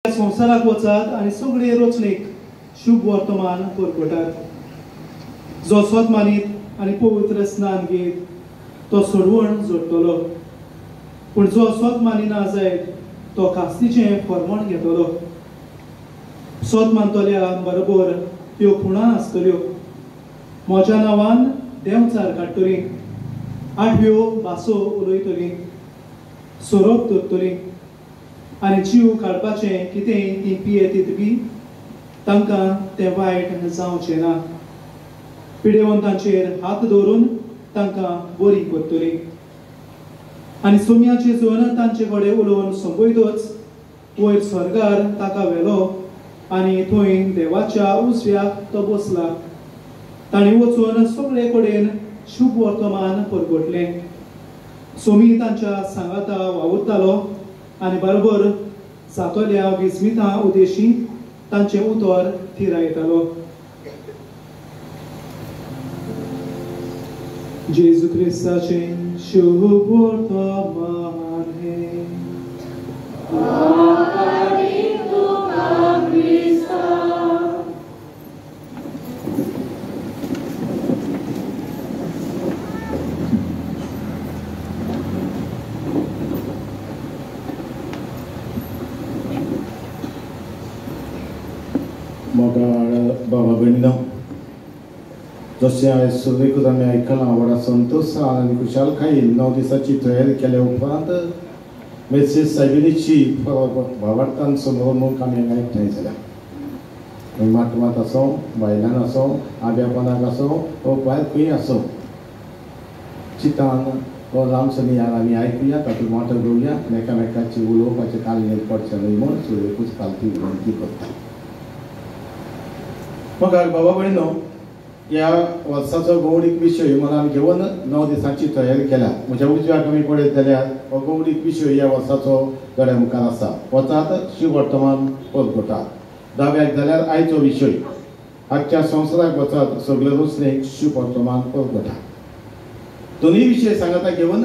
संवसाराक वचात आनी सगळे रचणेक शुभ वर्तमान परगटात. जो स्वत मानीत आनी पवित्र स्नान घेत तो सोडवण जोडटलो, पूण जो स्वत मानिना जायत तो कास्तीचें फर्मण घेतलो. स्वत मानतल्या बरोबर त्यो खुणां आसतल्यो. म्हज्या नांवान देंवचार काडटली, आठव्यो भासो उलयतली, सोरोप धरतली आनी जीव काडपाचें कितेंय ती पियेतीत बी तांकां तें वायट जावचें ना. पिडेवंतांचेर हात दवरून तांकां बरी करतली आनी सोम्याचे जण तांचे कडेन उलोवन संपयतच वयर स्वर्गार ताका व्हेलो आनी थंय देवाच्या उजव्याक तो बसला. तांणी वचून सगळे कडेन शुभ वर्तमान परगटलें. सोमी तांच्या सांगाता वावुरतालो आनी बरोबर जातोल्या विस्मितां उदेशी तांचें उतर थिरायतालो. जेजू क्रिस्ताचें शुभ वर्तमान हे. बाबा भयणीनो, जशें आयज सगळीं आमी आयकलां व्हडा संतोशान आनी खुशालकायेन 9 दिसांची तयारी केल्या उपरांत मेसेज सायबिणीची भावार्थान समोरूंक आमी हांगा एकठांय जाल्या. माटमात आसूं, बायलान आसूं, आब्यापणाक आसूं वो भायर खंय आसूं, चितान हो ल्हानसो नियाळ आमी आयकुया, तातूंत मोठो घेवया आनी एकामेकाची उलोवपाचें काल्लें पडचें न्हय म्हूण सगळेकूच कालती विनंती करता. मग बाबा भयणो, ह्या वर्साचो गौडीक विशय मनान घेवन 9 दिसांची तयारी केल्या. म्हज्या उजव्याक आमी पळयत जाल्यार हो गौडीक विशय ह्या वर्साचो गड्या मुखार आसा. वतात शिव वर्तमान परगटात. दाव्याक जाल्यार आयचो विशय आजच्या संवसाराक वचात सगळे रचणेक शुभ वर्तमान परगटात. दोनूय विशय सांगाता घेवन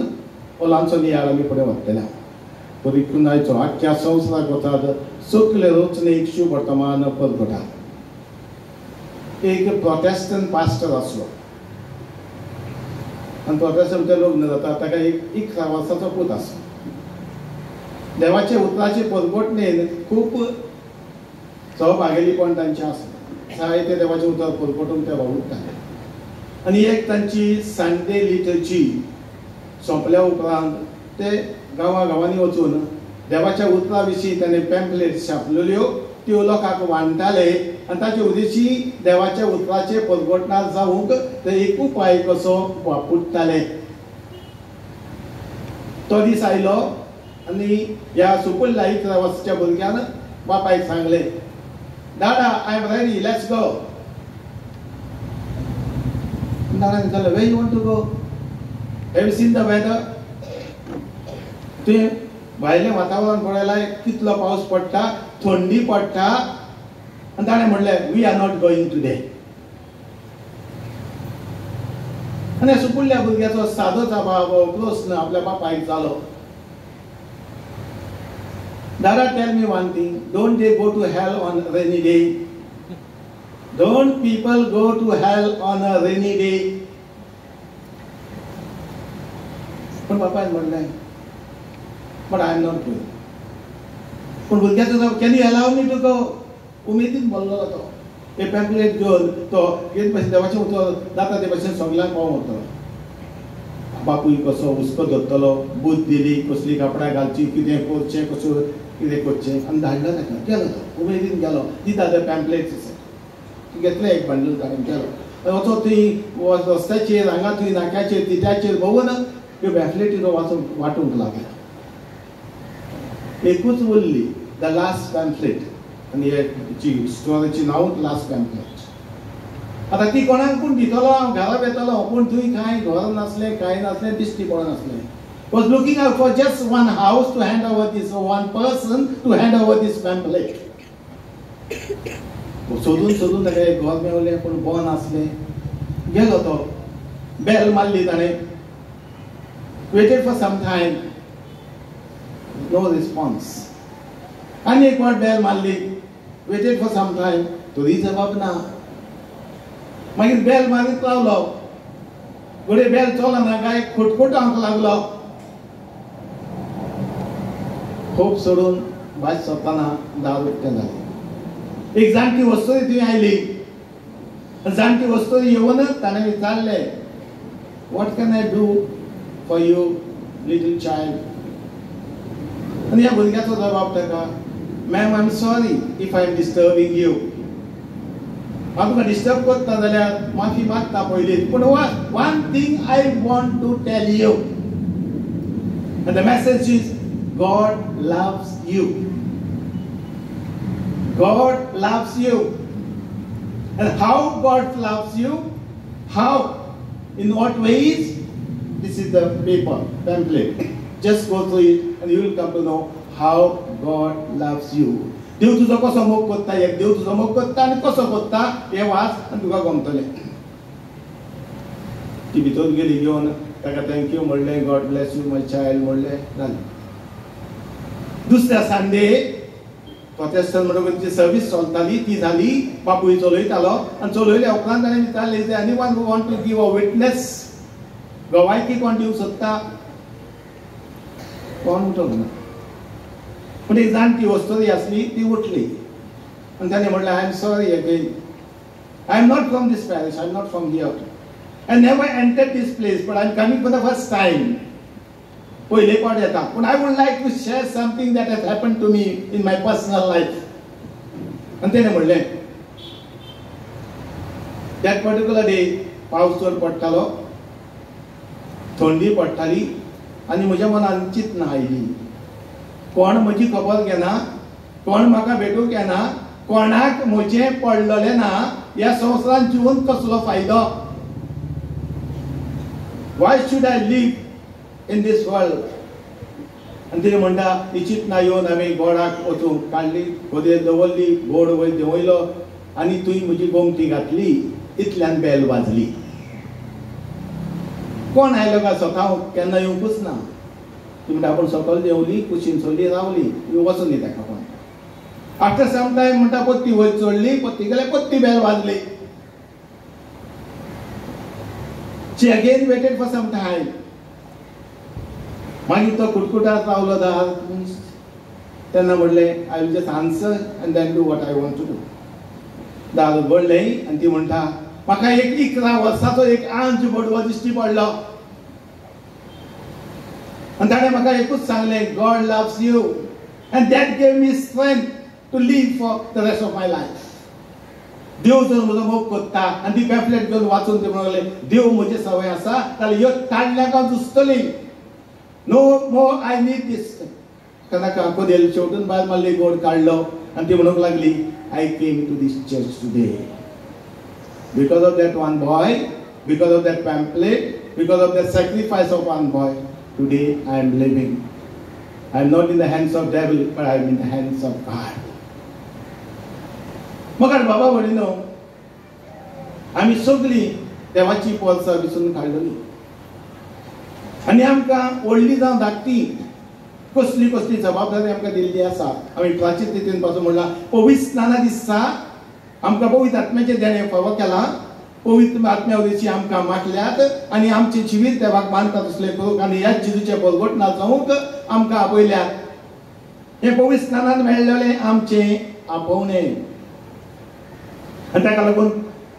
हो ल्हानसो नियाळ आमी फुडें व्हरतल्या. परिकून आयचो आजच्या संवसाराक वचात सगळे रचणेक शुभ वर्तमान परगटात. एक प्रोटेस्टंट पास्टर आसलो आनी प्रोटेस्टंटाचें लग्न जाता. ताका एक 11 वर्साचो पूत आसलो. देवाचे उतराचे परगटणेन खूब सहभागिलीपण तांचें आसलें. जायते देवाचें उतर परगटूंक ते वावुरताले आनी एक तांची संडे लिटर्जी सोंपल्या उपरांत ते गांवांनी वचून देवाच्या उतरा विशीं ताणें पॅम्पलेट छापलेल्यो त्यो लोकांक वांटताले आनी ताचे उद्देशी देवाच्या उतराचे परगटणार जावंक ते एक उपाय कसो वापरताले. तो दीस आयलो आनी ह्या सुपुल्ल्या 11 वर्साच्या भुरग्यान बापायक सांगलें, दादा I am ready, let's go. दादान विचारलें, where you want to go? Have you seen the weather? तुवें भायलें वातावरण पळयलां, कितलो पावस पडटा, थंडी पडटा. आनी ताणें म्हणलें, we are not going today. आनी सुपुल्ल्या भुरग्याचो सादो जबाब प्रस्न आपल्या बापायक जालो, दादा tell me one thing, don't they go to hell on rainy day? Don't people go to hell on a rainy day? पण बापायन म्हणलें, but I am not going. पण भुरग्याचो can you allow me to go? उमेदीन बोल्लो तो. हे pamphlet घेवन तो एक भशेन देवाचें उतर जाता ते भशेन सगळ्यांक पावयतलो. बापूय कसो हुस्को धरतलो, बूद दिली, कसली कापडां घालची, कितें करचें, कशें कितें करचें, आनी धाडलो ताका. गेलो तो उमेदीन गेलो, दिता ते पॅम्पलेट्स घेतले एक बंडल ताणें गेलो. वचो थंय रस्त्याचेर हांगा थंय नाक्याचेर तिट्याचेर भोंवून ह्यो पॅम्पलेटी वांटूंक लागलो. एकूच उरली, द लास्ट पॅम्पलेट, आनी हेची स्टोरीची नांवूच लास्ट पॅम्पलेट. आतां ती कोणाक पूण दितलो, हांव घरा येतलो, पूण थंय कांय घर नासलें, कांय नासलें, दिश्टी पडनासलें. Was looking out for just one house to hand over these, one person to hand over these pamphlet. सोदून ताका एक घर मेवलें, पूण बंद आसलें. गेलो तो, बेल मारली ताणें, waited for some time, no response. आनी एक फावट बेल मारली, वेटेड फॉर सम टायम, तरी जबाब ना. मागीर बेल मारीत रावलो, घडये बेल चलना काय खोटखोट हांक लागलो. खोप सोडून भायर सरतना दार उक्तें जालें. एक जाणटी वस्तू थंय आयली. जाणटी वस्तू येवनच ताणें विचारलें, "What can I do for you, little child?" आनी ह्या भुरग्याचो जबाब ताका, "Ma'am, I'm sorry if I'm disturbing you." हांव तुका डिस्टर्ब करता जाल्यार माफी मागता पयलीं, पूण one thing I want to tell you, and the message is God loves you. God loves you. And how God loves you? How? In what ways? This is the paper, pamphlet. Just go through it and you will come to know how God loves you. देव तुजो कसो मोग करता, एक देव तुजो मोग करता आनी कसो करता हे वाच आनी तुका गमतलें. ती भितर गेली घेवन ताका थँक्यू म्हणलें, God bless you my child म्हणलें, जालें. दुसऱ्या संडे प्रोटेस्टंट म्हणून सर्वीस चलताली, ती जाली. बापूय चलयतालो आनी चलयल्या उपरांत ताणें विचारलें, is anyone who want to give a witness? गवायकी कोण दिवंक सोदता? कोण उठोंक ना. पूण एक जाणटी वस्तू आसली, ती उठली आनी ताणें म्हणलें, I am sorry again. I am not from this parish, I am not from here. I never entered this place, but I am coming for the first time. पहिले पावट येता, पूण I would like to share something that has happened to me in my personal life. आनी तेणें म्हणलें, that particular day पावस चड पडटालो, थंडी पडटाली आनी म्हज्या मनान चिंतना आयली, कोण म्हजी खबर घेना, कोण म्हाका भेटूंक येना, कोणाक म्हजें पडलेलें ना, ह्या संवसारांत जिवन कसलो फायदो? Why should I live in this world? आनी तिणें म्हणटा, ही चिंतना येवन हांवें गोडाक वचूंक काडली, खोदेर दवरली, गोड वयर देंवयलो आनी तुवें म्हजी गोमटी घातली. इतल्यान बेल वाजली. कोण आयलो काय स्वता केन्ना येवंकूच ना. ती म्हणटा, आपूण सकयल देंवली, कुशीन चडली, रावली, वचून दी ताका कोण. आफ्टर सम टायम म्हणटा पत्ती वयर चडली, पत्ती गेल्यार पत्ती बेल वाजली. She again waited for some time. मागीर तो कुटकुटात रावलो दार. तेन्ना म्हणलें, I will just answer and then do what I want to do. दार उगडलें आनी ती म्हणटा, म्हाका एक 11 वर्साचो एक आंज बडवो दिश्टी पडलो आनी ताणें म्हाका एकूच सांगलें, God loves you, and that gave me strength to live for the rest of my life. देव जर म्हजो मोग करता आनी ती पॅम्फलेट घेवन वाचून ते म्हणलें, देव म्हजी सवय आसा जाल्यार ह्यो काडल्याक हांव झुजतली. नो मोर आय नीड दीस. ताका खोदेल शेवटून भायर मारली, गोड काडलो आनी ती म्हणूंक लागली, I came to this church today because of that one boy, because of that pamphlet, because of that sacrifice of one boy. Today I am living. I am not in the hands of devil, but I am in the hands of God. मगर बाबा वडीनो, आमी सगळीं देवाची pole सर्विसून काडलेली आनी आमकां व्हडली जावं धाकटी कसली कसली जबाबदारी आमकां दिल्ली आसा. आमी प्राचीन रितीन पासून म्हणलां, पवित्र स्नाना दिसा आमकां पवित्र आत्म्याचें देणें फावो केलां. पवित्र आत्म्या वरवीं आमकां मागल्यात आनी आमचें जिवीत देवाक मानता तसलें करूंक आनी ह्या जेजूचे बलगोटना जावूंक आमकां आपयल्यात. हें पवित्र स्नानांत मेळ्ळेलें आमचें आपोवणें. आनी ताका लागून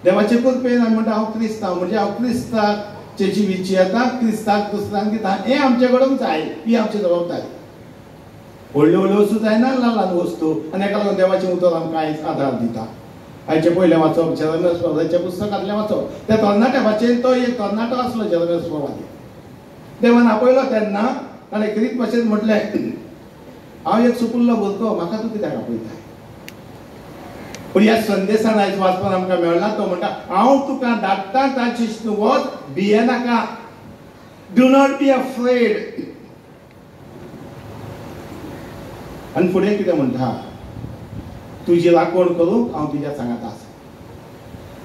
देवाचे कृपेन आमी म्हणटा, हांव क्रिस्तांव, म्हणजे हांव क्रिस्ताचे जिवीत जियेता, क्रिस्ताक दुसऱ्यांक दिता. हें आमचे कडेन जाय, ही आमची जबाबदारी. व्हडल्यो व्हडल्यो वस्तू जायना, ल्हान ल्हान वस्तू. आनी हेका लागून देवाचें उतर आमकां आयज आदार दिता. आयचे पयलें वाचप जेरेमिया प्रवादिच्या पुस्तकांतलें वाचप. त्या तरणाट्याचेर तो एक तरणाटो आसलो जेरेमिया प्रवादी. देवान आपयलो तेन्ना ताणें कितें भाशेन म्हटलें, हांव एक सुपुल्लो भुरगो, म्हाका तूं कित्याक आपयता? पूण ह्या संदेशान आयज वाचपाक आमकां मेळना. तो म्हणटा, हांव तुका धाडटा ताची वच, भियेनाका. Do not be afraid. आनी फुडें कितें म्हणटा, तुजी राखण करूंक हांव तुज्या सांगात आसा.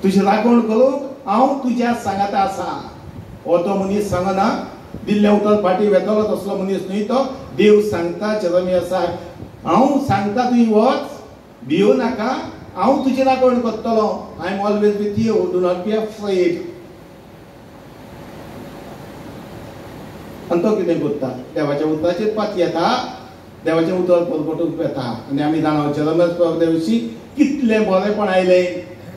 तुजी राखण करूंक हांव तुज्या सांगात आसा. हो तो मनीस सांगना, दिल्ले उतर फाटी वेतलो तसलो मनीस न्हय तो. देव सांगता जेरेमियासाक, हांव सांगता तुवें वच, भियो नाका, हांव तुजें राखण करतलो. I am always with you, do not be afraid. आनी तो कितें करता? देवाच्या उतराचेर पात येता, देवाचें उतर परगटूंक येता. आनी आमी जाणा जल्मस दिवशी कितलें बरेंपण आयलें.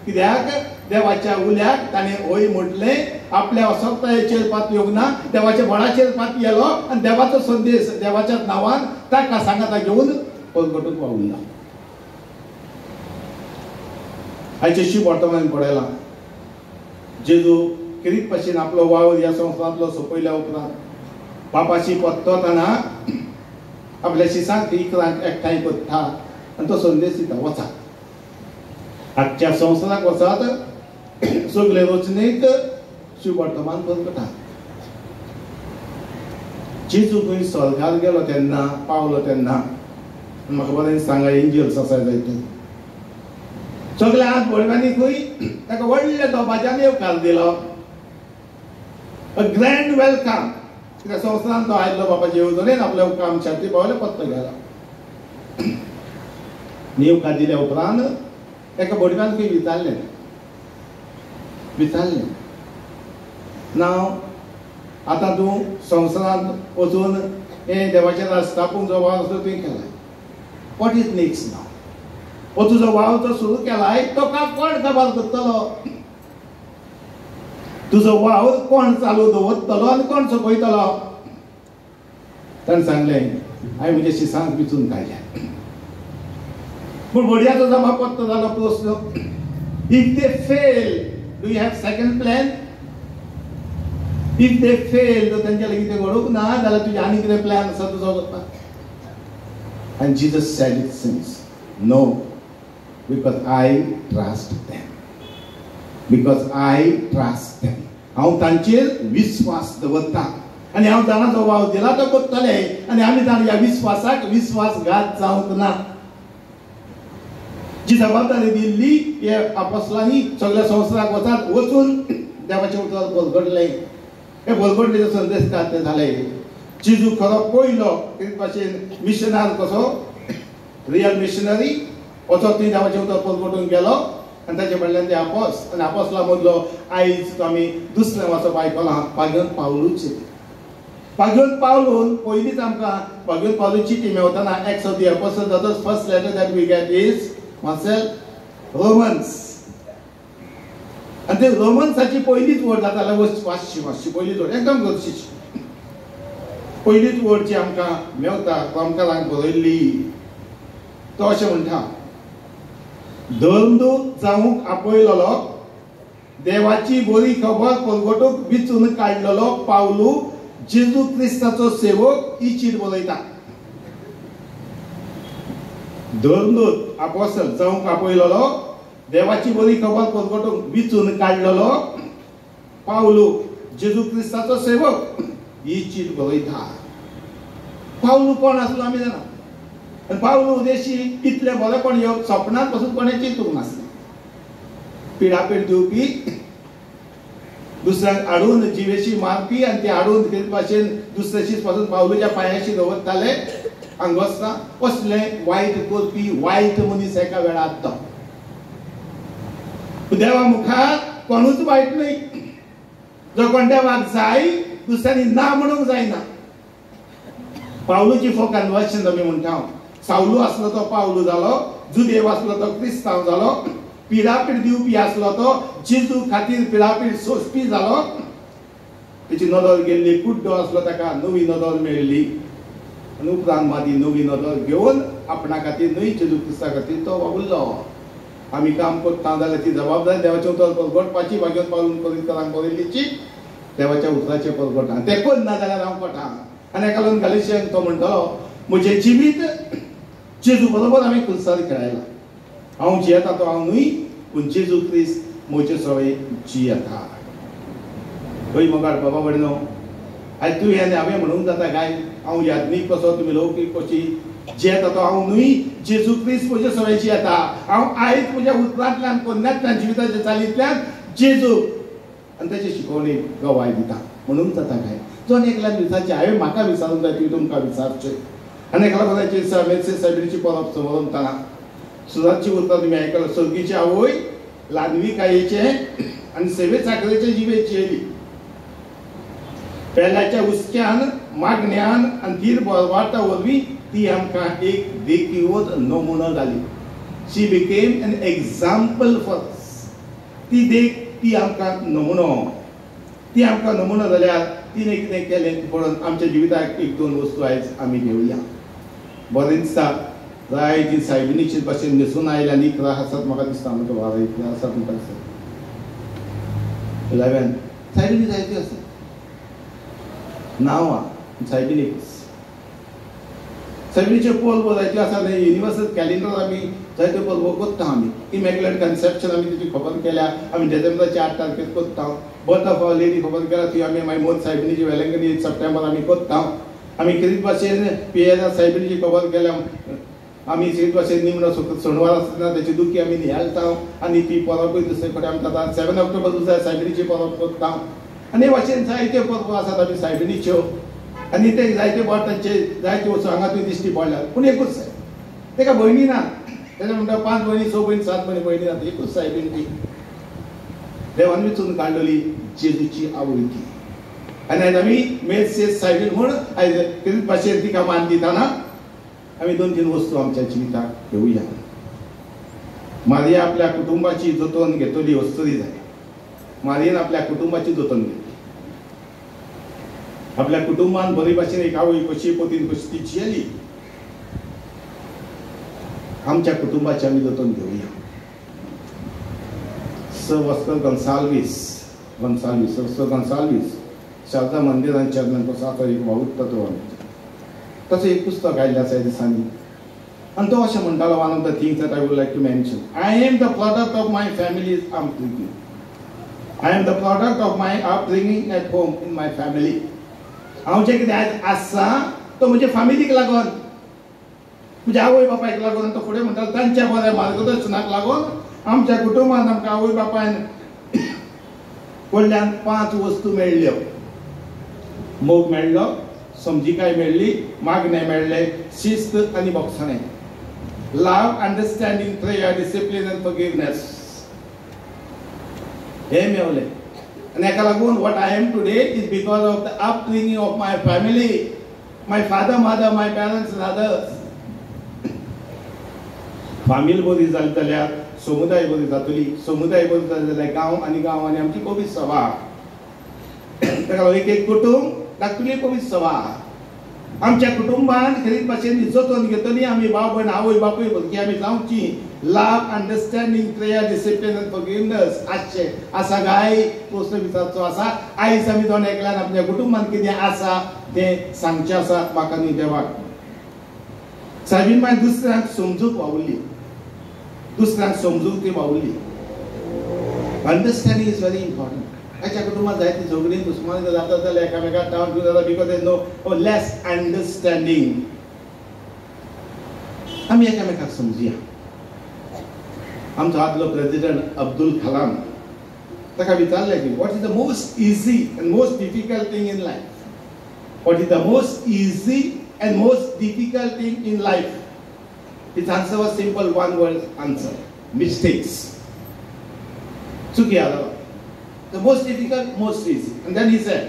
कित्याक देवाच्या उल्याक ताणें होय म्हटलें, आपल्या असक्तायेचेर पात येवंक ना, देवाच्या बळाचेर पात येलो आनी देवाचो संदेश देवाच्या नांवान ताका सांगाता घेवन परगटूंक पावला. आयचे शुभ वर्तमान पळयलां. जेजू किरीत भाशेन आपलो वावर ह्या संवसारांतलो सोंपयल्या उपरांत बापाशी परततना आपल्या शिसांक इकरांक एकठांय करता आनी तो संदेश दिता, वचा आजच्या संवसाराक वचात, सगळे रचनेक शुभ वर्तमान परगटा. जेजू खंय स्वर्गार गेलो तेन्ना, पावलो तेन्ना म्हाका बरें सांगा, एंजल्स आसाय जायते. सगळ्या हात बळव्यांनी खंय ताका व्हडल्या दोबाज्यान येवकार दिलो, अ ग्रँड वेलकम. कित्याक संवसारांत तो आयल्लो बापाचे येवजणेन आपल्या काम शांती पावले पत्तो गेला. येवकार दिल्या उपरांत एका बडव्यान खंय विचारलें नांव, आतां तूं संवसारांत वचून हे देवाचें राज स्थापूंक जो वाव आसलो तुवें केलाय, वॉट इज नेक्स्ट नाव? हो तुजो वाव जो सुरू केलाय तो कोण काबार करतलो? तुजो वाव कोण चालू दवरतलो आनी कोण सोंपयतलो? ताणें सांगलें, हांवें म्हज्या शिसांक विचून काडल्या. पूण बडयाचो जबाब पडतो जालो प्रस्न, if they fail, do you have second plan? If they fail, तो तांच्या लागीं कितें घडोवंक ना जाल्यार तुजें आनी कितें प्लॅन आसा तुजो करपाक? आनी Jesus said it since, no, because I trust them. Because I trust them. हांव तांचेर विश्वास दवरता आनी हांव तांचो वाव दिला तो करतले आनी आमी तांच्या ह्या विश्वासाक विश्वासघात जावंक ना. जी जबाबदारी दिल्ली हे आपोस्तलांनी सगळ्या संवसाराक वचात, वचून देवाचें उतर बरगडलें. हे बरगडलेचो संदेश ते जाले. जेजू खरो पयलो एक भाशेन मिशनार कसो, रियल मिशनरी असो ती देवाचें उतर परगटून गेलो आनी ताचे फाटल्यान ते आपोस्त आनी आपोस्तलां मदलो आयज आमी दुसरें वचप आयकलां, पागेवन पावलूच. पागेवन पावलून पयलींच आमकां पागेवन पावलूची चिटी मेवतना Acts of the Apostles, first letter that we get is मार्सेल रोमन्स. आनी ते रोमन्साची पयलीच वड जाता जाल्यार वाचची पयलीच वड एकदम गरजेची पयलीच वड जी आमकां मेवता रोमकारांक बरयल्ली. तो अशें म्हणटा, धर्मदूत जावंक आपयलोलो, देवाची बरी खबर परगटूंक विचून काडलेलो पावलू, जेजू क्रिस्ताचो सेवक, ही चीट बरयता. धर्मदूत आपोस्तल जावंक आपयलोलो, देवाची बरी खबर परगटूंक विचून काडलेलो पावलू, जेजू क्रिस्ताचो सेवक, ही चीट बरयता. पावलू कोण आसलो आमी जाणा. आनी पावलू उदेशी इतलें बरेंपण येवप सपनांत पासून कोणें चिंतूंक नासलें. पिडापीड दिवपी, दुसऱ्यांक हाडून जिवेशी मारपी आनी ते हाडून ते भाशेन दुसऱ्याशीच पासून पावलूच्या पांयाशी दवरताले हांगसना, असलें वायट करपी वायट मनीस एका वेळार तो. देवा मुखार कोणूच वायट न्हय. जो कोण देवाक जाय दुसऱ्यांनी ना म्हणूंक जायना. पावलूची फो कन्वर्शन आमी म्हणटा. सावलू आसलो तो पावलू जालो, जुदेव आसलो तो क्रिस्तांव जालो, पिडापीड दिवपी आसलो तो जेजू खातीर पिडापीड सोंसपी जालो. तेची नदर गेल्ली, कुड्डो आसलो ताका नवी नदर मेळ्ळी आनी उपरांत मादी नवी नदर घेवन आपणा खातीर न्हय जेजू क्रिस्ता खातीर तो वावुरलो. आमी काम करता जाल्यार ती जबाबदारी देवाचें उतर परगटपाची, भाग्यवंत पावलून परिकरांक बरयल्लीची देवाच्या उतराचेर परगटा. ते करना जाल्यार हांव कोटा. आनी एका लागून गालिशियांक तो म्हणटलो, म्हजें जिवीत जेजू बरोबर हांवें क्रुसार खेळयलां. हांव जियेता तो हांव न्हय, पूण जेजू क्रिस्त म्हजे सवय जियेता. खंय मोगाड बाबा वडनो, आयज तूं हें हांवें म्हणूंक जाता काय, हांव याज्ञीक कसो तुमी लौकीक कशी जियेता तो हांव न्हय, जेजू क्रिस्त म्हजे सवय जियेता. हांव आयज म्हज्या उतरांतल्यान कन्यांतल्यान जिविताच्या चालींतल्यान जेजू आनी ताचे शिकवणी गवाय दिता म्हणूंक जाता काय. दोन एकल्यान विचारचें, हांवें म्हाका विचारूंक जाय, तुवें तुमकां विचारचें. आनी एका लागून मेत्शे सायबिणीची परब समोरताना सुजातची उरता तुमी आयकलां. सर्गीची आवय लानवी कायेचे आनी सेवे साखरेचे जिवेची येयली. पेल्याच्या उस्क्यान मागण्यान आनी तीर वार्ता वरवीं ती आमकां एक देखीवत नमुनो जाली. She became an example for us. ती देख ती आमकां नमुनो जाल्यार तिने कितें केलें पळोवन आमच्या जिविताक एक दोन वस्तू आयज आमी घेवया. बरें दिसता जायती सायबिणीचे भाशेन न्हेसून आयल्या न्ही आसात. म्हाका दिसता आमकां वार इतले आसात म्हणटा 11 सायबिणी जायत्यो आसात. नांवां सायबिणी सायबिणीचे परबो जायत्यो आसात. युनिवर्सल कॅलेंडर आमी जायत्यो परबो करता. आमी इमॅक्युलेट कन्सेप्शन आमी तेची खबर केल्या. आमी डिसेंबराचे 8 तारखेक करता. बर्थ ऑफ आवर लेडी खबर केल्या ती आमी मागीर मोद सायबिणीची वेलंकनी सप्टेंबर आमी करता. आमी कितें भाशेन पियेरा सायबिणीची खबर केल्या. आमी तेच भाशेन निमणो सोणवार आसतना तेची दुखी आमी नियाळटा आनी ती परबूय दुसरे कडेन आमी जाता 7 ऑक्टोबर दिसा सायबिणीची परब करता. आनी भाशेन जायत्यो परबो आसात आमी सायबिणीच्यो. आनी ते जायत्यो बर्थांचे जायत्यो वस्तू हांगातूय दिश्टी पडल्यात. पूण एकूच सायब तेका भयणी ना. तेजे म्हणटा 5 भयणी 6 भयणी 7 भयणी ना. एकूच सायबीण ती देवान वेचून काडलेली जेजूची आवय ती. आनी आयज आमी मेत्शे सायबीण म्हूण आयज कितें भाशेन तिका मान दिताना आमी 2-3 वस्तू आमच्या जिविताक घेवया. मारिया आपल्या कुटुंबाची जतन घेतली वस्तुरी जाय. मारियेन आपल्या कुटुंबाची जतन घेतली. आपल्या कुटुंबान बरी भाशेन एक आवय कशी पतीन कशी ती जियेली. आमच्या कुटुंबाची आमी जतन घेवया. Oscar Gonsalves शारदा मंदिरांच्या नंतर एक वावुरता तो तसं एक पुस्तक आयिल्लें आसा ह्या दिसांनी. आनी तो अशें म्हणटालो one of the things that I would like to mention. I am the product of my family upbringing. I am the product of my upbringing at home in my family. हांव जें कितें आयज आसा तो म्हजे फॅमिलीक लागून म्हज्या आवय बापायक लागून. तो फुडें म्हणटा तांच्या बऱ्या मार्गदर्शनाक लागून आमच्या कुटुंबान आमकां आवय बापायन कडल्यान 5 वस्तू मेळ्ळ्यो. मोग मेळ्ळो, समजिकाय मेळ्ळी, मागणें मेळ्ळें, शिस्त आनी बोगसणें. Love, understanding, prayer, discipline and forgiveness हे मेळ्ळें. आनी हेका लागून what I am today is because of the upbringing of my family, my father, mother, my parents and others. फामील बरी जाली जाल्यार समुदाय बरी जातली. समुदाय बरी जाली जाल्यार गांव आनी आमची पवित्र सभा. ताका एक कुटुंब तातूंतली पवित्र सभा. आमच्या कुटुंबान खरीत भाशेन जतन घेतली आमी भाव भयण आवय बापूय भुरगीं आमी जावची. Love, understanding, prayer, discipline and forgiveness आसचे आसा काय प्रश्न विचारचो आसा. आयज आमी दोन एकल्यान आपल्या कुटुंबान कितें आसा तें सांगचें आसा म्हाका न्ही देवाक. सायबीण माय दुसऱ्यांक समजूंक वावुरली. दुसऱ्यांक समजूंक ती वावुरली. Understanding is very important. आयच्या कुटुंबात जायती झगडीं दुश्मनी जाता जाल्यार एकामेकाक टावन घेवन जाता because there no less understanding. आमी एकामेकाक समजुया. आमचो आदलो प्रेसिडेंट अब्दुल कलाम ताका विचारलें की what is the most easy end most difficult thing in life. What is the most easy end most difficult thing in life. His answer was simple, one word answer: mistakes. Chukya. The most difficult, most easy. And then he said,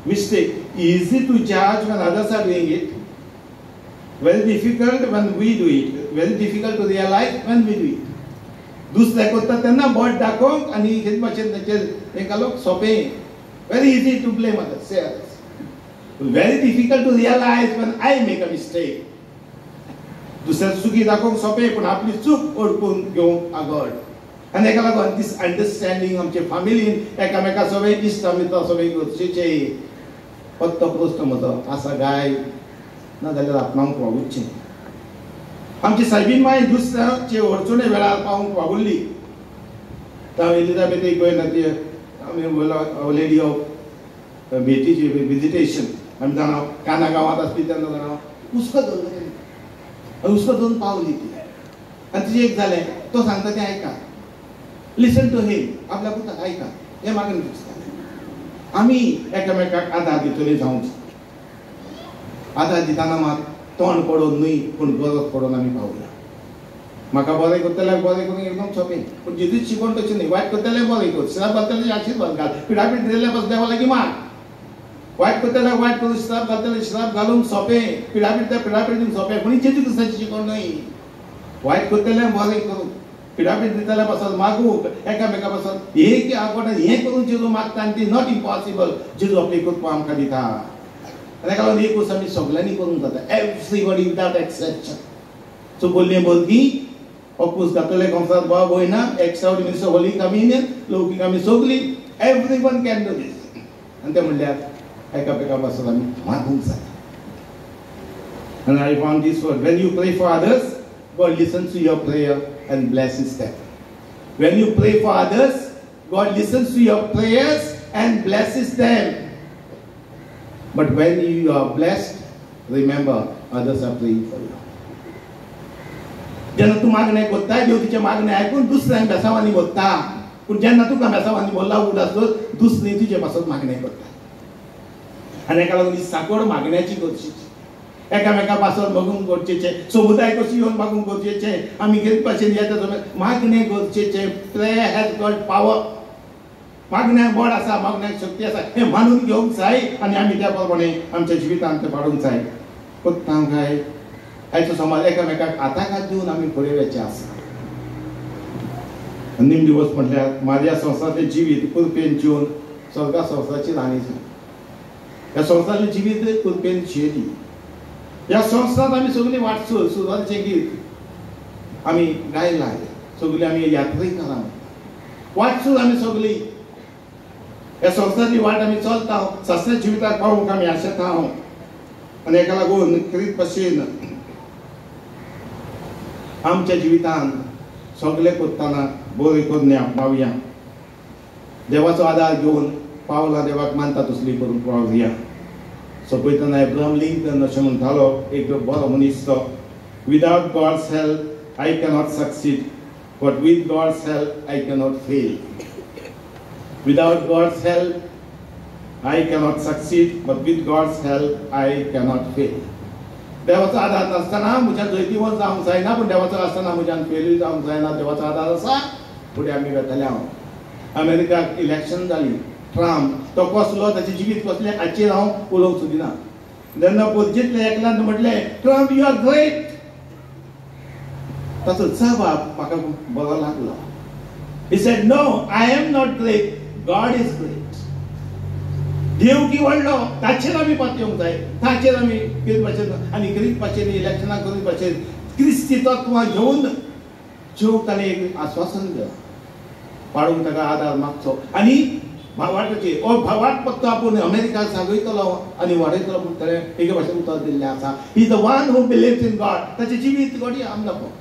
mistake. Easy to judge when others are doing it. Very difficult when we do it. Very difficult to realize when we do it. दुसऱ्या करता तेन्ना बोट दाखोवंक आनी हे भाशेन तेचेर एक लोक सोंपें. Very easy to blame others, say others. Very difficult to realize when I make a mistake. दुसऱ्या चुकी दाखोवंक सोंपें पूण आपली चूक ओळखून घेवंक आगड. आनी हेका लागून दिस अंडरस्टँडिंग आमचे फॅमिलीन एकामेका सगळे इश्ट मित्र सगळे गरजेचे. फक्त प्रश्न म्हजो आसा काय ना जाल्यार आपणावंक वावुरचें. आमची सायबीण माय दुसऱ्याचे अडचणे वेळार पावूंक वावुरली. जावं एलिझाबेथ गोंयनाची आमी लेडी ऑफ भेटीची विजिटेशन आमी जाणा काना गांवांत आसली तेन्ना जाणा हुस्को धरलो. हुस्को धरून पावली ती आनी तिजें एक जालें. तो सांगता तें आयका. लिसन टू हिम. आपल्या पुताक आयका हें मागून दिसता. आमी एकामेकाक आदार दितली जावंक. आदार दिताना मात तोंड पडून न्हय पूण गरज पडून आमी पावया. म्हाका बरें करतल्याक बरें करूंक एकदम सोंपें, पूण जेजूच शिकोवन तशें न्हय. वायट करतल्याक बरें कर, श्राप घालतल्याक आशिर्वाद घाल, पिडापीड दिल्या बस देवा लागीं माग. वायट करतल्याक वायट करून श्राप घालतल्याक श्राप घालूंक सोंपें, पिडापीड त्या पिडापीड दिवंक सोंपें, पूण जेजू क्रिस्ताची शिकोवन न्हय. वायट करतल्याक बरें करूंक, पिडापीड दितल्या पासून मागूंक, एकामेका पासून एक आगोट हें करून जेजू मागता आनी ती नॉट इम्पॉसिबल. जेजू आपली कृपा आमकां दिता. ताका लागून एक वस्त आमी सगळ्यांनी करूंक जाता, एवरीबडी विदाउट एक्सेप्शन. सो बोलले भुरगीं ऑफकोर्स कॅथोलीक संस्थांत भाव भयणा, एक्स्ट्राऑर्डिनरी होली कम्युनियन, लौकीक आमी सगळीं, एवरीवन कॅन डू दीस. आनी ते म्हणल्यार एकामेका पासून आमी मागूंक जाता. And I found this word, when you pray for others, God listens to your prayer and blesses them. When you pray for others, God listens to your prayers and blesses them. But when you are blessed, remember others are praying for you. जेन्ना तूं मागणें करता, देव तुजें मागणें आयकून दुसऱ्यांक बेसांवांनी बोलता, पूण जेन्ना तुका बेसांवांनी बोल्ला उदासर दुसरीं तुजे पासून मागणें करता. आनी हेका लागून ही साकोड मागण्याची गरजेची. एकामेका पासून मागूंक गरजेचें, समुदाय कशी येवन मागूंक गरजेचें, आमी कितें भाशेन येता मागणें गरजेचें. Prayer has got power. मागण्याक बळ आसा, मागण्याक शक्ती आसा हें मानून घेवंक जाय आनी आमी त्या प्रमाणे आमच्या जिवितांत तें पाडूंक जाय. कोत्तां काय आयचो समाज एकामेकाक हाताक हात दिवन आमी फुडें वचचें आसा. निम दिवस म्हटल्यार म्हाज्या संवसाराचें जिवीत कृपेन जिवन स्वर्गा संवसाराची राणी जाली. ह्या संवसाराचें जिवीत कृपेन जियेली. ह्या संवसारांत आमी सगळीं वाटसूर सुरवातीचें गीत आमी गायलां. सगळीं आमी यात्रेकारां वाटसूर आमी सगळीं ह्या संवसाराची वाट आमी चलता. सस्या जिविताक पावूंक आमी आशेता. आनी हेका लागून खरीत भाशेन आमच्या जिवितांत सगळें करतना बरें करून पावया. देवाचो आदार घेवन पावला देवाक मानता तसली करून पावया. सो पळयतना एब्राहम लिंकन अशें म्हणटालो, एक बरो मनीस तो, without God's help I cannot succeed, but with God's help I cannot fail. Without God's help, I cannot succeed, but with God's help, I cannot fail. देवाचो आदार नासतना म्हज्यान जैती वच जावंक जायना, पूण देवाचो आसतना म्हज्यान फेलूय जावंक जायना. देवाचो आदार आसा, फुडें आमी वतले. हांव अमेरिकाक इलेक्शन जाली, ट्रम्प तो कसलो, ताचें जिवीत कसलें हाचेर हांव उलोवंक सोदिना. जेन्ना पोरजेंतले एकल्यान म्हटलें ट्रम्प यू आर ग्रेट, ताचो जबाब म्हाका बरो लागलो. He said, no, I am not great. God is great. देव की व्हडलो, ताचेर आमी पातयेवंक जाय. ताचेर आमी कितें भाशेन आनी कितें भाशेन इलेक्शनाक करीत भाशेन क्रिस्ती तत्वां घेवन जेवंक ताणें एक आश्वासन दिलें. पाडूंक ताका आदार मागचो आनी भावार्थाची भावार्थ पत्तो आपूण अमेरिकाक सांगयतलो आनी वाडयतलो म्हूण ताणें एके भाशेन उतर दिल्लें आसा. He is the one who believes in God. ताचें जिवीत घडये आमकां नको.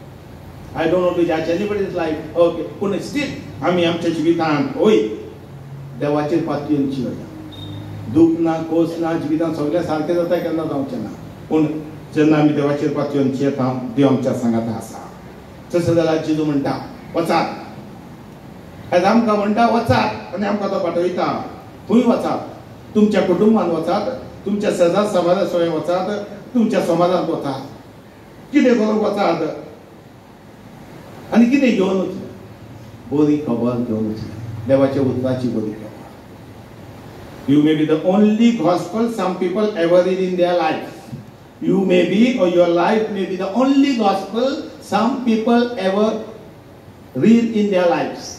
I don't know to judge anybody's life. Okay, पूण स्टील आमी आमच्या जिवितांत वय देवाचेर पातयेवन जियोया. दूख ना, खोस ना, जिवितांत सगळें सारकें जाता केन्ना जावचें ना. पूण जेन्ना आमी देवाचेर पातयेवन जियेता, देव आमच्या सांगात आसा. तशें जाल्यार जेजू म्हणटा वचात. आयज आमकां म्हणटा वचात आनी आमकां तो पाठयता. खंय वचात? तुमच्या कुटुंबांत वचात, तुमच्या शेजार समाजा सगळे वचात, तुमच्या समाजांत वचात. कितें करूंक वचात आनी कितें घेवन वचलें? बरी खबर घेवन वचलें, देवाच्या उतराची बरी खबर. You may be the only gospel some people ever read in their life. You may be, or your life may be the only gospel some people ever read in their lives.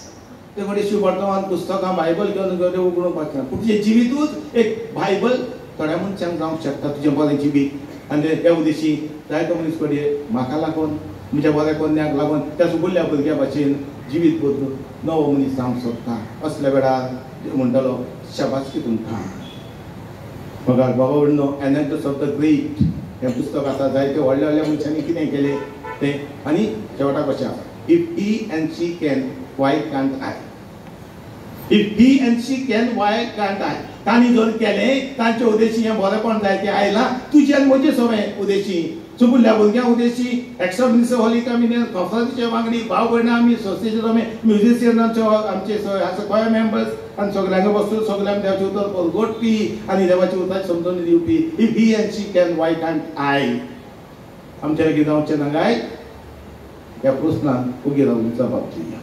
ते थोडेशी वर्तमान पुस्तकां Bible घेवन घरा उगडूंक पावना, पूण तुजें जिवीतूच एक Bible थोड्या मनशांक जावंक शकता. तुजें बरें जिवीत आनी त्या उद्देशी जायतो मनीस कडेन म्हाका लागून, म्हज्या बऱ्या कन्याक लागून, त्या सुगुल्ल्या भुरग्या भाशेन जिवीत बदलून नवो मनीस जावंक सोदता. असल्या वेळार म्हणटलो शाबासकी तुमकां. बघा बाबा म्हणनो एनालिसिस ऑफ द ग्रेट हें पुस्तक आसा. जायते व्हडल्या व्हडल्या मनशांनी कितें केलें तें आनी शेवटाक कशें आसा. If he end she can, Y can't I? If he end she can, Y can't I? तांणी जर केलें, तांचे उद्देशी हें बरेंपण जाय तें आयलां तुजें आनी म्हजें सगळें उद्देशी. चुकूल्या भुरग्यां उद्देशी एक्स्ट्रा होली कम्युनियन कॉन्फरन्सचे वांगडी भाव भयणां आमी सोसायटीचे आमी म्युझिशियनांचे आमचे आसा गोंय मेंबर्स आनी सगळ्यांक वस्तू सगळ्या देवाचे उतर घडपी आनी देवाची उतर समजून दिवपी. If he end she can, Y can't I? आमच्या कितें जावचें ना काय ह्या प्रस्नाक ओगी रावन जबाब दिया.